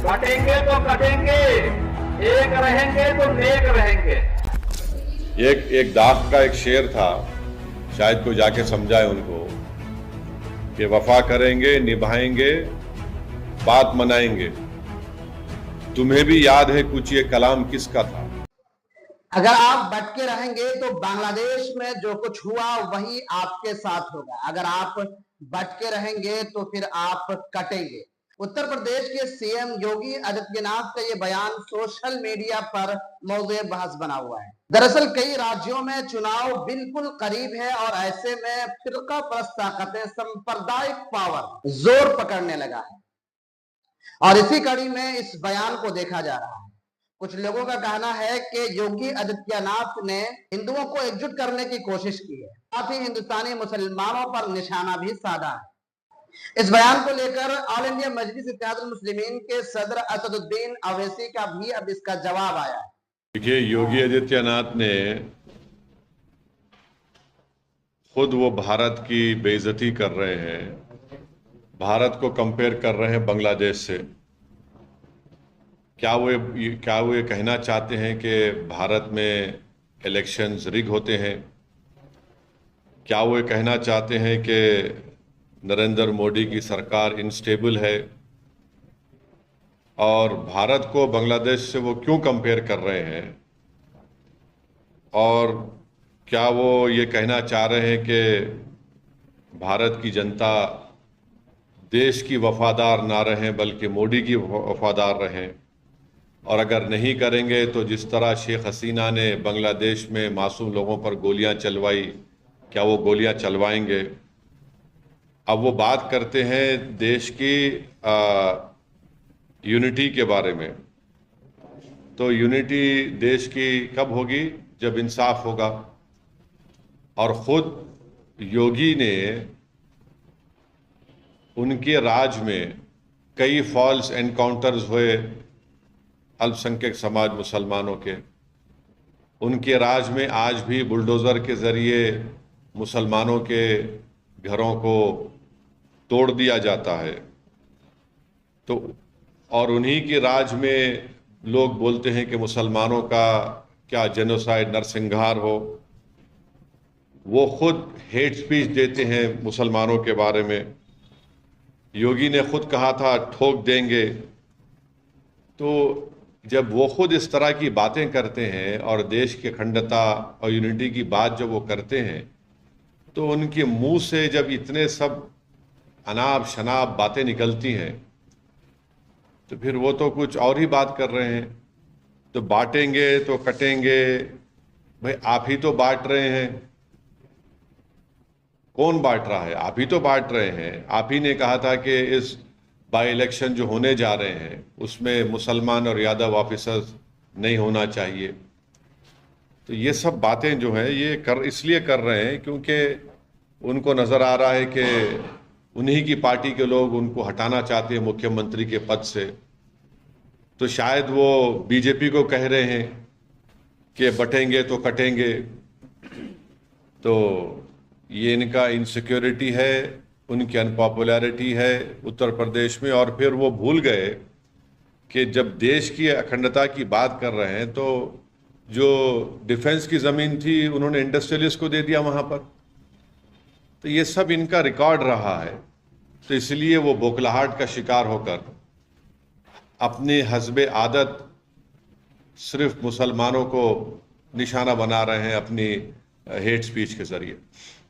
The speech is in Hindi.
कटेंगे तो कटेंगे, एक रहेंगे तो नेक रहेंगे। एक दाग का एक शेर था, शायद कोई जाके समझाए उनको कि वफा करेंगे, निभाएंगे, बात मनाएंगे। तुम्हें भी याद है कुछ ये कलाम किसका था? अगर आप बट के रहेंगे तो बांग्लादेश में जो कुछ हुआ वही आपके साथ होगा। अगर आप बट के रहेंगे तो फिर आप कटेंगे। उत्तर प्रदेश के सीएम योगी आदित्यनाथ का ये बयान सोशल मीडिया पर मौज़े बहस बना हुआ है। दरअसल कई राज्यों में चुनाव बिल्कुल करीब है और ऐसे में फिरका परस्त ताकतें, सांप्रदायिक पावर जोर पकड़ने लगा है और इसी कड़ी में इस बयान को देखा जा रहा है। कुछ लोगों का कहना है कि योगी आदित्यनाथ ने हिंदुओं को एकजुट करने की कोशिश की है, साथ ही हिंदुस्तानी मुसलमानों पर निशाना भी साधा है। इस बयान को लेकर ऑल इंडिया मजलिस इत्तेहादुल मुस्लिमीन के सदर असदुद्दीन अवैसी का भी अब इसका जवाब आया है। देखिए, योगी आदित्यनाथ ने खुद वो भारत की बेइज्जती कर रहे हैं, भारत को कंपेयर कर रहे हैं बांग्लादेश से। क्या वो ये कहना चाहते हैं कि भारत में इलेक्शंस रिग होते हैं? क्या वो ये कहना चाहते हैं कि नरेंद्र मोदी की सरकार इनस्टेबल है? और भारत को बांग्लादेश से वो क्यों कंपेयर कर रहे हैं? और क्या वो ये कहना चाह रहे हैं कि भारत की जनता देश की वफादार ना रहें बल्कि मोदी की वफादार रहें? और अगर नहीं करेंगे तो जिस तरह शेख हसीना ने बांग्लादेश में मासूम लोगों पर गोलियां चलवाई, क्या वो गोलियां चलवाएंगे? अब वो बात करते हैं देश की यूनिटी के बारे में। तो यूनिटी देश की कब होगी? जब इंसाफ होगा। और खुद योगी ने उनके राज में कई फॉल्स एनकाउंटर्स हुए अल्पसंख्यक समाज मुसलमानों के। उनके राज में आज भी बुलडोज़र के ज़रिए मुसलमानों के घरों को तोड़ दिया जाता है। तो और उन्हीं के राज में लोग बोलते हैं कि मुसलमानों का क्या जेनोसाइड, नरसंहार हो। वो खुद हेट स्पीच देते हैं मुसलमानों के बारे में। योगी ने खुद कहा था ठोक देंगे। तो जब वो खुद इस तरह की बातें करते हैं और देश की अखंडता और यूनिटी की बात जब वो करते हैं, तो उनके मुंह से जब इतने सब अनाप शनाप बातें निकलती हैं, तो फिर वो तो कुछ और ही बात कर रहे हैं। तो बांटेंगे तो कटेंगे, भाई आप ही तो बांट रहे हैं। कौन बांट रहा है? आप ही तो बांट रहे हैं। आप ही ने कहा था कि इस बाई इलेक्शन जो होने जा रहे हैं उसमें मुसलमान और यादव ऑफिसर्स नहीं होना चाहिए। तो ये सब बातें जो हैं ये इसलिए कर रहे हैं क्योंकि उनको नज़र आ रहा है कि उन्हीं की पार्टी के लोग उनको हटाना चाहते हैं मुख्यमंत्री के पद से। तो शायद वो बीजेपी को कह रहे हैं कि बटेंगे तो कटेंगे। तो ये इनका इनसिक्योरिटी है, उनकी अनपॉपुलैरिटी है उत्तर प्रदेश में। और फिर वो भूल गए कि जब देश की अखंडता की बात कर रहे हैं तो जो डिफेंस की ज़मीन थी उन्होंने इंडस्ट्रियलिस्ट को दे दिया वहाँ पर। तो ये सब इनका रिकॉर्ड रहा है। तो इसलिए वो बौखलाहट का शिकार होकर अपनी हस्बे आदत सिर्फ मुसलमानों को निशाना बना रहे हैं अपनी हेट स्पीच के ज़रिए।